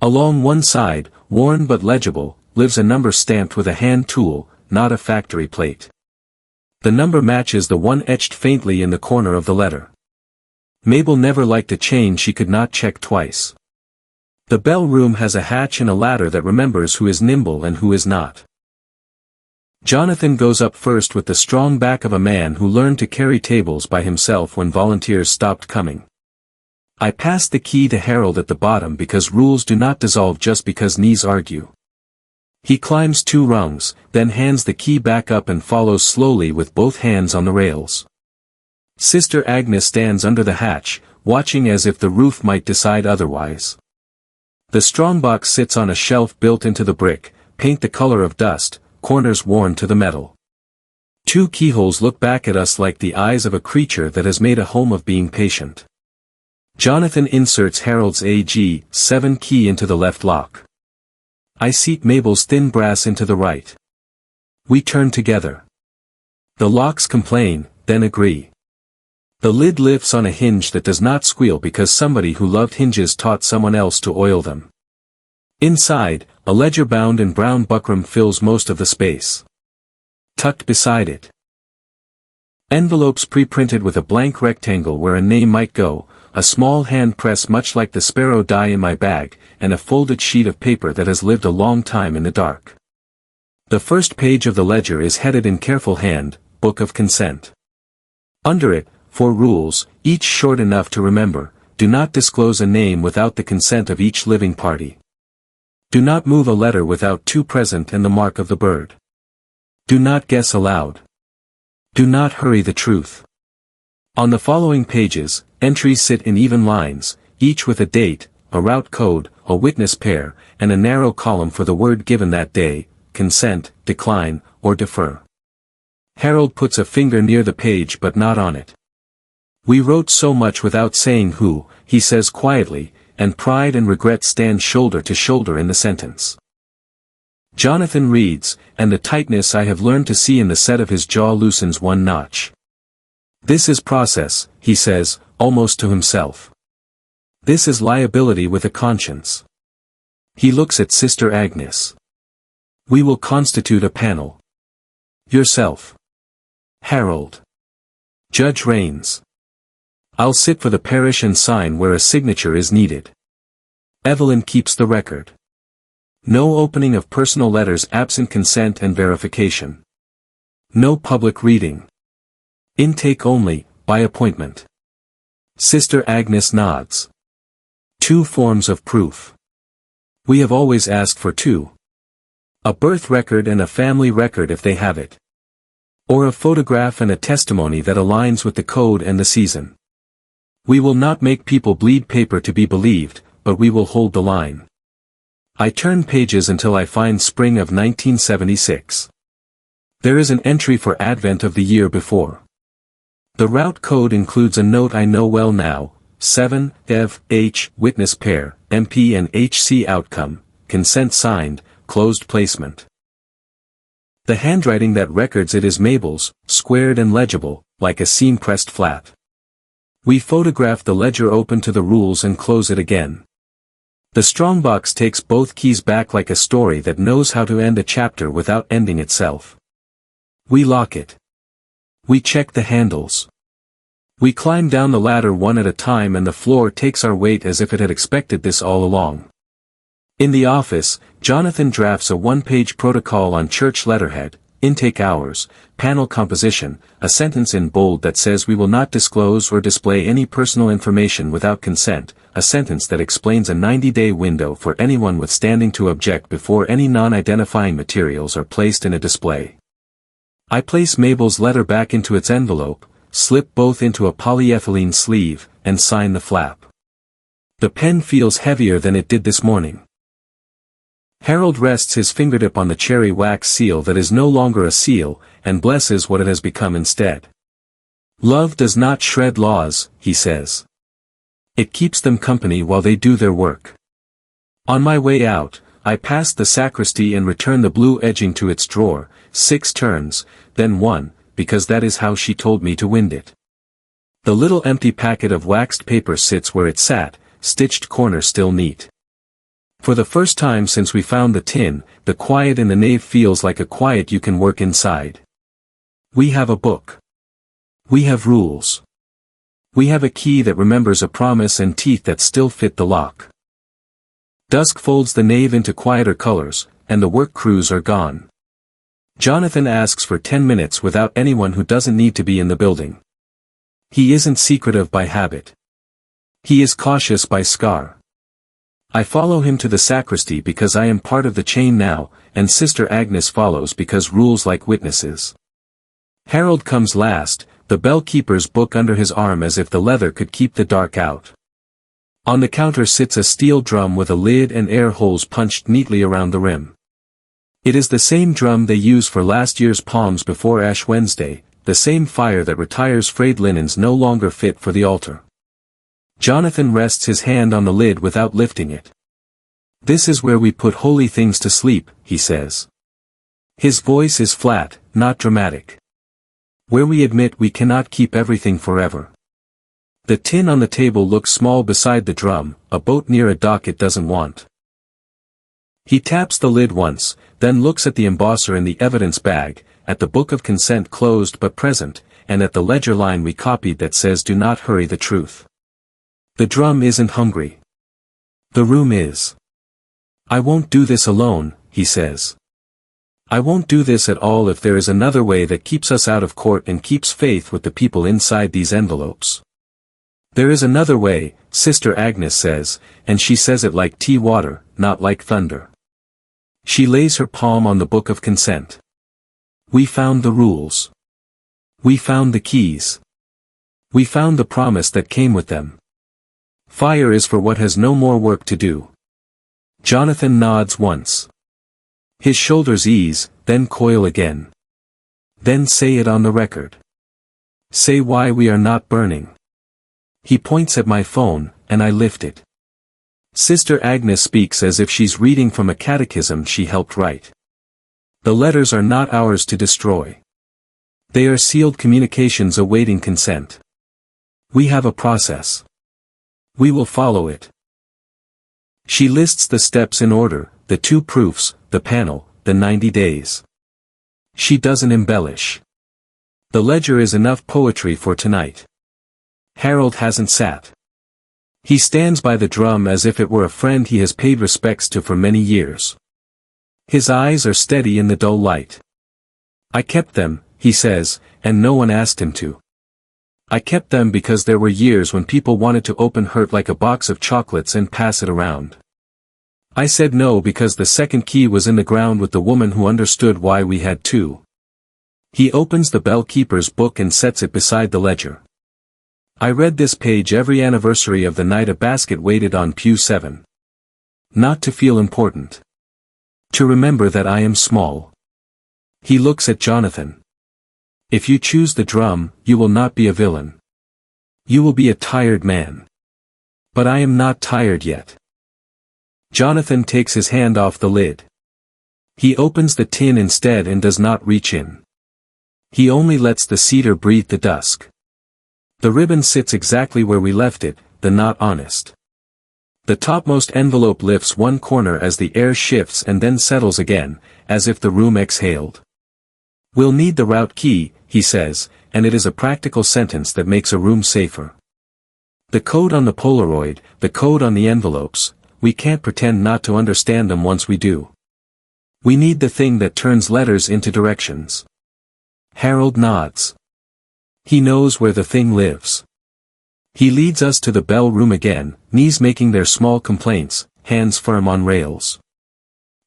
Along one side, worn but legible, lives a number stamped with a hand tool, not a factory plate. The number matches the one etched faintly in the corner of the letter. Mabel never liked a chain she could not check twice. The bell room has a hatch and a ladder that remembers who is nimble and who is not. Jonathan goes up first with the strong back of a man who learned to carry tables by himself when volunteers stopped coming. I pass the key to Harold at the bottom because rules do not dissolve just because knees argue. He climbs 2 rungs, then hands the key back up and follows slowly with both hands on the rails. Sister Agnes stands under the hatch, watching as if the roof might decide otherwise. The strongbox sits on a shelf built into the brick, paint the color of dust, corners worn to the metal. 2 keyholes look back at us like the eyes of a creature that has made a home of being patient. Jonathan inserts Harold's AG 7 key into the left lock. I seat Mabel's thin brass into the right. We turn together. The locks complain, then agree. The lid lifts on a hinge that does not squeal because somebody who loved hinges taught someone else to oil them. Inside, a ledger bound in brown buckram fills most of the space. Tucked beside it, envelopes pre-printed with a blank rectangle where a name might go, a small hand press much like the sparrow die in my bag, and a folded sheet of paper that has lived a long time in the dark. The first page of the ledger is headed in careful hand, Book of Consent. Under it, 4 rules, each short enough to remember: do not disclose a name without the consent of each living party. Do not move a letter without 2 present and the mark of the bird. Do not guess aloud. Do not hurry the truth. On the following pages, entries sit in even lines, each with a date, a route code, a witness pair, and a narrow column for the word given that day: consent, decline, or defer. Harold puts a finger near the page but not on it. We wrote so much without saying who, he says quietly, and pride and regret stand shoulder to shoulder in the sentence. Jonathan reads, and the tightness I have learned to see in the set of his jaw loosens one notch. This is process, he says, almost to himself. This is liability with a conscience. He looks at Sister Agnes. We will constitute a panel. Yourself. Harold. Judge Raines. I'll sit for the parish and sign where a signature is needed. Evelyn keeps the record. No opening of personal letters absent consent and verification. No public reading. Intake only, by appointment. Sister Agnes nods. 2 forms of proof. We have always asked for 2. A birth record and a family record if they have it. Or a photograph and a testimony that aligns with the code and the season. We will not make people bleed paper to be believed, but we will hold the line. I turn pages until I find spring of 1976. There is an entry for Advent of the year before. The route code includes a note I know well now, 7, Ev, H, witness pair, MP and HC outcome, consent signed, closed placement. The handwriting that records it is Mabel's, squared and legible, like a seam pressed flat. We photograph the ledger open to the rules and close it again. The strongbox takes both keys back like a story that knows how to end a chapter without ending itself. We lock it. We check the handles. We climb down the ladder one at a time and the floor takes our weight as if it had expected this all along. In the office, Jonathan drafts a 1-page protocol on church letterhead, intake hours, panel composition, a sentence in bold that says we will not disclose or display any personal information without consent, a sentence that explains a 90-day window for anyone withstanding to object before any non-identifying materials are placed in a display. I place Mabel's letter back into its envelope, slip both into a polyethylene sleeve, and sign the flap. The pen feels heavier than it did this morning. Harold rests his fingertip on the cherry wax seal that is no longer a seal, and blesses what it has become instead. Love does not shred laws, he says. It keeps them company while they do their work. On my way out, I pass the sacristy and return the blue edging to its drawer, 6 turns, then 1, because that is how she told me to wind it. The little empty packet of waxed paper sits where it sat, stitched corner still neat. For the first time since we found the tin, the quiet in the nave feels like a quiet you can work inside. We have a book. We have rules. We have a key that remembers a promise and teeth that still fit the lock. Dusk folds the nave into quieter colors, and the work crews are gone. Jonathan asks for 10 minutes without anyone who doesn't need to be in the building. He isn't secretive by habit. He is cautious by scar. I follow him to the sacristy because I am part of the chain now, and Sister Agnes follows because rules like witnesses. Harold comes last, the bell-keeper's book under his arm as if the leather could keep the dark out. On the counter sits a steel drum with a lid and air holes punched neatly around the rim. It is the same drum they use for last year's palms before Ash Wednesday, the same fire that retires frayed linens no longer fit for the altar. Jonathan rests his hand on the lid without lifting it. This is where we put holy things to sleep, he says. His voice is flat, not dramatic. Where we admit we cannot keep everything forever. The tin on the table looks small beside the drum, a boat near a dock it doesn't want. He taps the lid once, then looks at the embosser in the evidence bag, at the book of consent closed but present, and at the ledger line we copied that says do not hurry the truth. The drum isn't hungry. The room is. I won't do this alone, he says. I won't do this at all if there is another way that keeps us out of court and keeps faith with the people inside these envelopes. There is another way, Sister Agnes says, and she says it like tea water, not like thunder. She lays her palm on the book of consent. We found the rules. We found the keys. We found the promise that came with them. Fire is for what has no more work to do. Jonathan nods once. His shoulders ease, then coil again. Then say it on the record. Say why we are not burning. He points at my phone, and I lift it. Sister Agnes speaks as if she's reading from a catechism she helped write. The letters are not ours to destroy. They are sealed communications awaiting consent. We have a process. We will follow it. She lists the steps in order, the 2 proofs, the panel, the 90 days. She doesn't embellish. The ledger is enough poetry for tonight. Harold hasn't sat. He stands by the drum as if it were a friend he has paid respects to for many years. His eyes are steady in the dull light. I kept them, he says, and no one asked him to. I kept them because there were years when people wanted to open hurt like a box of chocolates and pass it around. I said no because the second key was in the ground with the woman who understood why we had 2. He opens the bell-keeper's book and sets it beside the ledger. I read this page every anniversary of the night a basket waited on Pew 7. Not to feel important. To remember that I am small. He looks at Jonathan. If you choose the drum, you will not be a villain. You will be a tired man. But I am not tired yet. Jonathan takes his hand off the lid. He opens the tin instead and does not reach in. He only lets the cedar breathe the dusk. The ribbon sits exactly where we left it, the knot honest. The topmost envelope lifts one corner as the air shifts and then settles again, as if the room exhaled. We'll need the route key, he says, and it is a practical sentence that makes a room safer. The code on the Polaroid, the code on the envelopes, we can't pretend not to understand them once we do. We need the thing that turns letters into directions. Harold nods. He knows where the thing lives. He leads us to the bell room again, knees making their small complaints, hands firm on rails.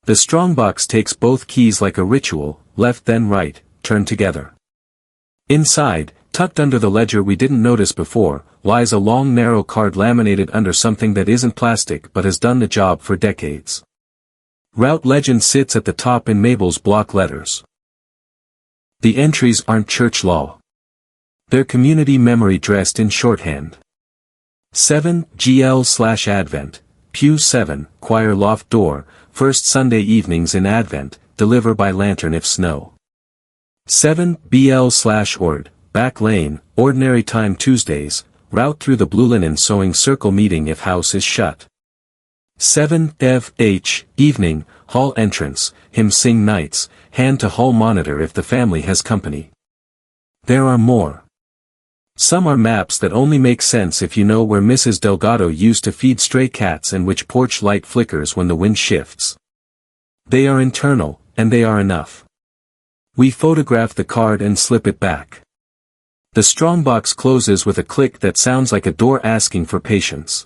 The strongbox takes both keys like a ritual, left then right, turned together. Inside, tucked under the ledger we didn't notice before, lies a long narrow card laminated under something that isn't plastic but has done the job for decades. Route legend sits at the top in Mabel's block letters. The entries aren't church law. They're community memory dressed in shorthand. 7 GL/Advent, Pew 7, choir loft door, first Sunday evenings in Advent, deliver by lantern if snow. 7 BL/Ord, back lane, ordinary time Tuesdays, route through the blue linen sewing circle meeting if house is shut. 7 H, evening, hall entrance, hymn sing nights, hand to hall monitor if the family has company. There are more. Some are maps that only make sense if you know where Mrs. Delgado used to feed stray cats and which porch light flickers when the wind shifts. They are internal, and they are enough. We photograph the card and slip it back. The strongbox closes with a click that sounds like a door asking for patience.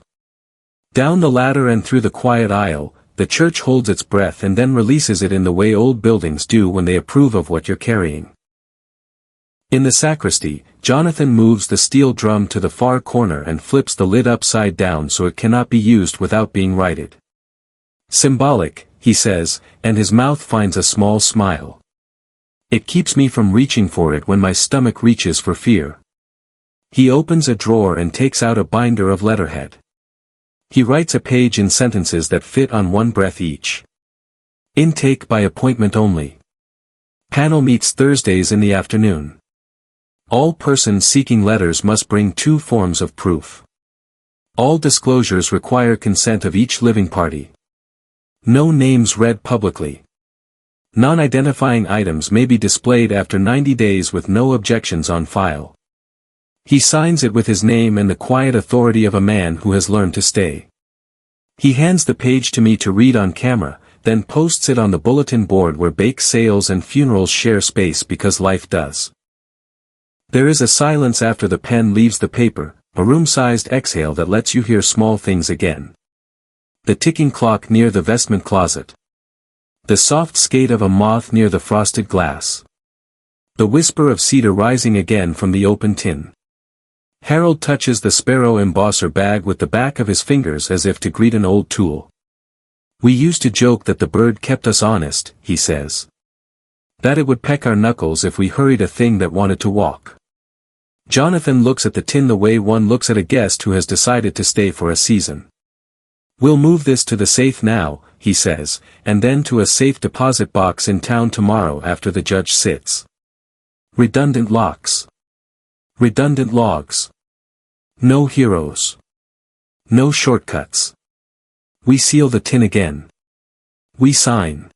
Down the ladder and through the quiet aisle, the church holds its breath and then releases it in the way old buildings do when they approve of what you're carrying. In the sacristy, Jonathan moves the steel drum to the far corner and flips the lid upside down so it cannot be used without being righted. Symbolic, he says, and his mouth finds a small smile. It keeps me from reaching for it when my stomach reaches for fear. He opens a drawer and takes out a binder of letterhead. He writes a page in sentences that fit on one breath each. Intake by appointment only. Panel meets Thursdays in the afternoon. All persons seeking letters must bring 2 forms of proof. All disclosures require consent of each living party. No names read publicly. Non-identifying items may be displayed after 90 days with no objections on file. He signs it with his name and the quiet authority of a man who has learned to stay. He hands the page to me to read on camera, then posts it on the bulletin board where bake sales and funerals share space because life does. There is a silence after the pen leaves the paper, a room-sized exhale that lets you hear small things again. The ticking clock near the vestment closet. The soft skate of a moth near the frosted glass. The whisper of cedar rising again from the open tin. Harold touches the sparrow embosser bag with the back of his fingers as if to greet an old tool. We used to joke that the bird kept us honest, he says. That it would peck our knuckles if we hurried a thing that wanted to walk. Jonathan looks at the tin the way one looks at a guest who has decided to stay for a season. We'll move this to the safe now, he says, and then to a safe deposit box in town tomorrow after the judge sits. Redundant locks. Redundant logs. No heroes. No shortcuts. We seal the tin again. We sign.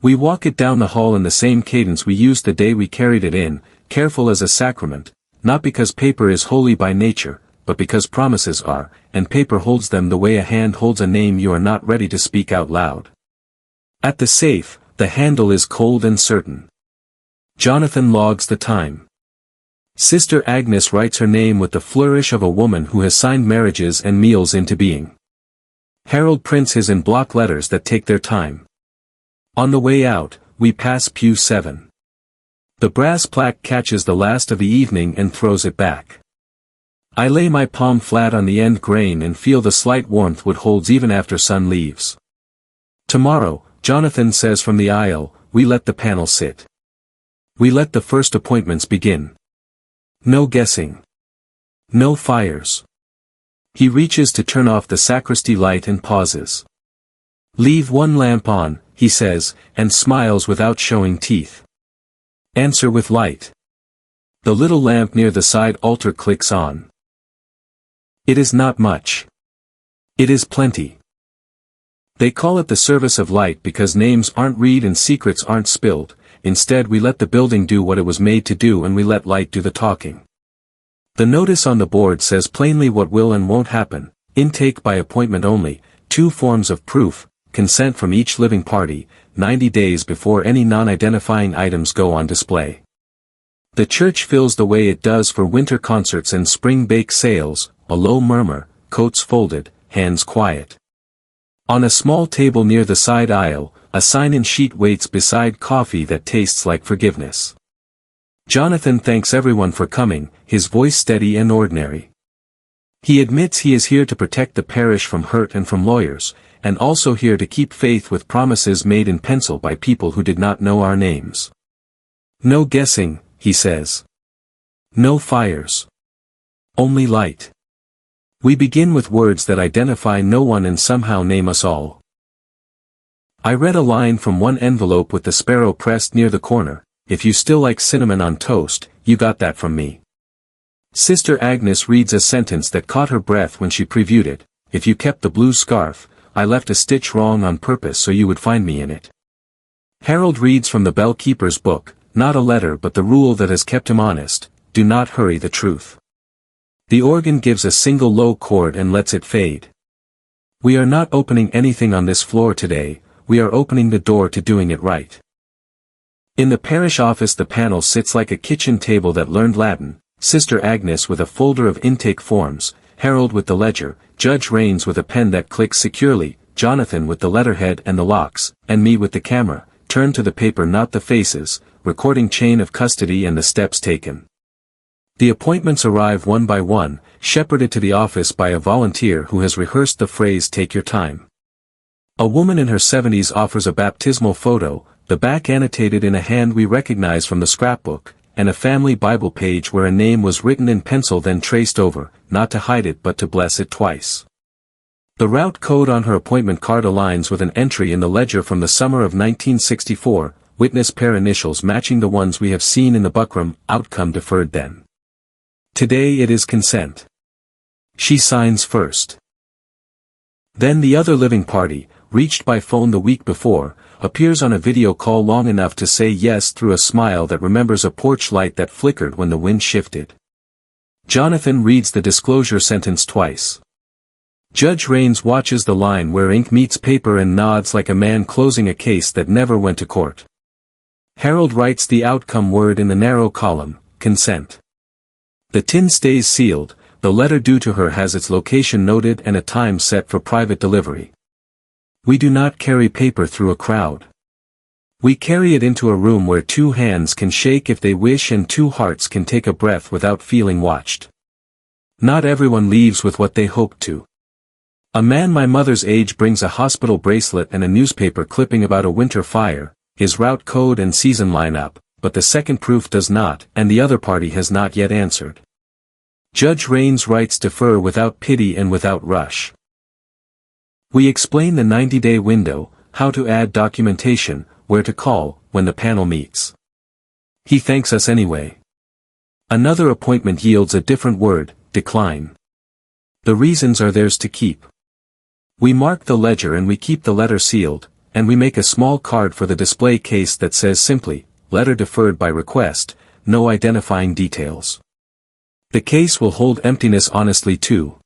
We walk it down the hall in the same cadence we used the day we carried it in, careful as a sacrament, not because paper is holy by nature, but because promises are, and paper holds them the way a hand holds a name you are not ready to speak out loud. At the safe, the handle is cold and certain. Jonathan logs the time. Sister Agnes writes her name with the flourish of a woman who has signed marriages and meals into being. Harold prints his in block letters that take their time. On the way out, we pass Pew 7. The brass plaque catches the last of the evening and throws it back. I lay my palm flat on the end grain and feel the slight warmth wood holds even after sun leaves. Tomorrow, Jonathan says from the aisle, we let the panel sit. We let the first appointments begin. No guessing. No fires. He reaches to turn off the sacristy light and pauses. Leave one lamp on, he says, and smiles without showing teeth. Answer with light. The little lamp near the side altar clicks on. It is not much. It is plenty. They call it the service of light because names aren't read and secrets aren't spilled. Instead we let the building do what it was made to do and we let light do the talking. The notice on the board says plainly what will and won't happen, intake by appointment only, 2 forms of proof, consent from each living party, 90 days before any non-identifying items go on display. The church fills the way it does for winter concerts and spring bake sales, a low murmur, coats folded, hands quiet. On a small table near the side aisle, a sign-in sheet waits beside coffee that tastes like forgiveness. Jonathan thanks everyone for coming, his voice steady and ordinary. He admits he is here to protect the parish from hurt and from lawyers, and also here to keep faith with promises made in pencil by people who did not know our names. No guessing, he says. No fires. Only light. We begin with words that identify no one and somehow name us all. I read a line from one envelope with the sparrow pressed near the corner, if you still like cinnamon on toast, you got that from me. Sister Agnes reads a sentence that caught her breath when she previewed it, if you kept the blue scarf, I left a stitch wrong on purpose so you would find me in it. Harold reads from the bell-keeper's book, not a letter but the rule that has kept him honest, do not hurry the truth. The organ gives a single low chord and lets it fade. We are not opening anything on this floor today, we are opening the door to doing it right. In the parish office the panel sits like a kitchen table that learned Latin, Sister Agnes with a folder of intake forms, Harold with the ledger, Judge Raines with a pen that clicks securely, Jonathan with the letterhead and the locks, and me with the camera, turned to the paper not the faces, recording chain of custody and the steps taken. The appointments arrive one by one, shepherded to the office by a volunteer who has rehearsed the phrase take your time. A woman in her 70s offers a baptismal photo, the back annotated in a hand we recognize from the scrapbook, and a family Bible page where a name was written in pencil then traced over, not to hide it but to bless it twice. The route code on her appointment card aligns with an entry in the ledger from the summer of 1964, witness pair initials matching the ones we have seen in the buckram, outcome deferred then. Today it is consent. She signs first. Then the other living party, reached by phone the week before, appears on a video call long enough to say yes through a smile that remembers a porch light that flickered when the wind shifted. Jonathan reads the disclosure sentence twice. Judge Raines watches the line where ink meets paper and nods like a man closing a case that never went to court. Harold writes the outcome word in the narrow column, consent. The tin stays sealed, the letter due to her has its location noted and a time set for private delivery. We do not carry paper through a crowd. We carry it into a room where 2 hands can shake if they wish and 2 hearts can take a breath without feeling watched. Not everyone leaves with what they hoped to. A man my mother's age brings a hospital bracelet and a newspaper clipping about a winter fire, his route code and season lineup, but the second proof does not, and the other party has not yet answered. Judge Raines writes defer without pity and without rush. We explain the 90-day window, how to add documentation, where to call, when the panel meets. He thanks us anyway. Another appointment yields a different word, decline. The reasons are theirs to keep. We mark the ledger and we keep the letter sealed, and we make a small card for the display case that says simply, letter deferred by request, no identifying details. The case will hold emptiness honestly too.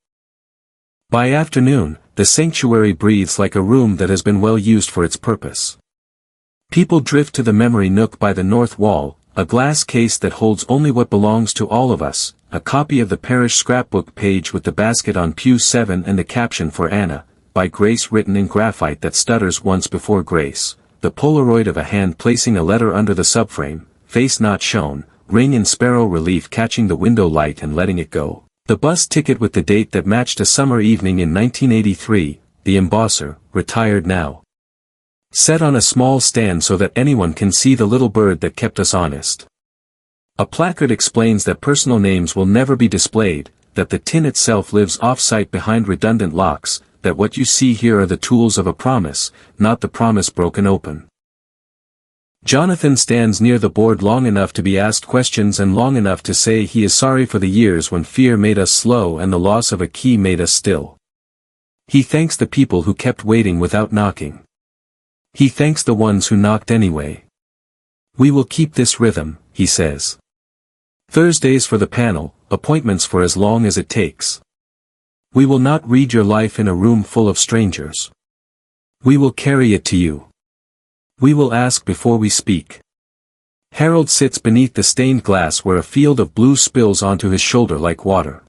By afternoon, the sanctuary breathes like a room that has been well used for its purpose. People drift to the memory nook by the north wall, a glass case that holds only what belongs to all of us, a copy of the parish scrapbook page with the basket on Pew 7 and the caption for Anna, by Grace written in graphite that stutters once before Grace, the Polaroid of a hand placing a letter under the subframe, face not shown, ring in sparrow relief catching the window light and letting it go, the bus ticket with the date that matched a summer evening in 1983, the embosser, retired now. Set on a small stand so that anyone can see the little bird that kept us honest. A placard explains that personal names will never be displayed, that the tin itself lives off-site behind redundant locks, that what you see here are the tools of a promise, not the promise broken open. Jonathan stands near the board long enough to be asked questions and long enough to say he is sorry for the years when fear made us slow and the loss of a key made us still. He thanks the people who kept waiting without knocking. He thanks the ones who knocked anyway. We will keep this rhythm, he says. Thursdays for the panel, appointments for as long as it takes. We will not read your life in a room full of strangers. We will carry it to you. We will ask before we speak. Harold sits beneath the stained glass where a field of blue spills onto his shoulder like water.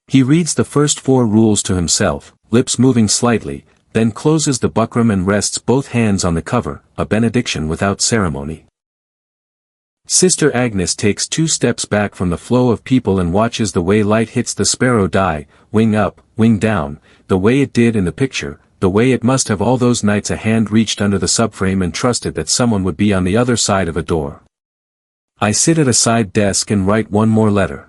He reads the first 4 rules to himself, lips moving slightly, then closes the buckram and rests both hands on the cover, a benediction without ceremony. Sister Agnes takes 2 steps back from the flow of people and watches the way light hits the sparrow die, wing up, wing down, the way it did in the picture, the way it must have all those nights a hand reached under the subframe and trusted that someone would be on the other side of a door. I sit at a side desk and write one more letter.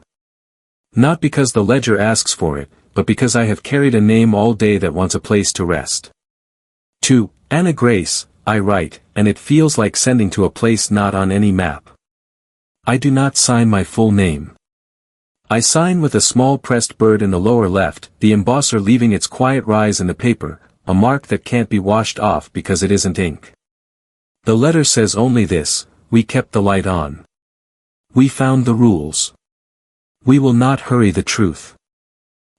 Not because the ledger asks for it, but because I have carried a name all day that wants a place to rest. To Anna Grace, I write, and it feels like sending to a place not on any map. I do not sign my full name. I sign with a small pressed bird in the lower left, the embosser leaving its quiet rise in the paper, a mark that can't be washed off because it isn't ink. The letter says only this: we kept the light on. We found the rules. We will not hurry the truth.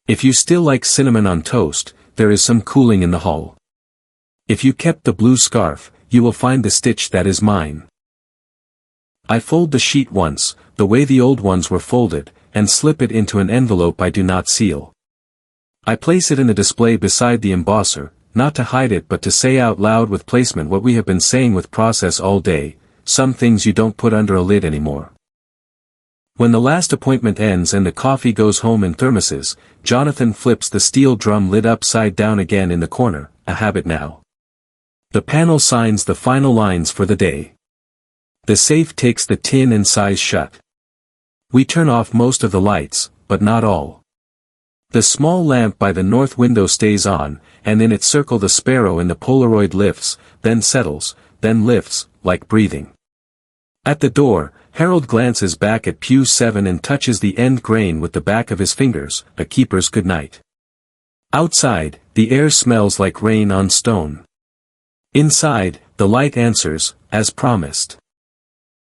If you still like cinnamon on toast, there is some cooling in the hull. If you kept the blue scarf, you will find the stitch that is mine. I fold the sheet once, the way the old ones were folded, and slip it into an envelope I do not seal. I place it in the display beside the embosser, not to hide it but to say out loud with placement what we have been saying with process all day, some things you don't put under a lid anymore. When the last appointment ends and the coffee goes home in thermoses, Jonathan flips the steel drum lid upside down again in the corner, a habit now. The panel signs the final lines for the day. The safe takes the tin and size shut. We turn off most of the lights, but not all. The small lamp by the north window stays on, and in its circle the sparrow in the Polaroid lifts, then settles, then lifts, like breathing. At the door, Harold glances back at Pew 7 and touches the end grain with the back of his fingers, a keeper's goodnight. Outside, the air smells like rain on stone. Inside, the light answers, as promised.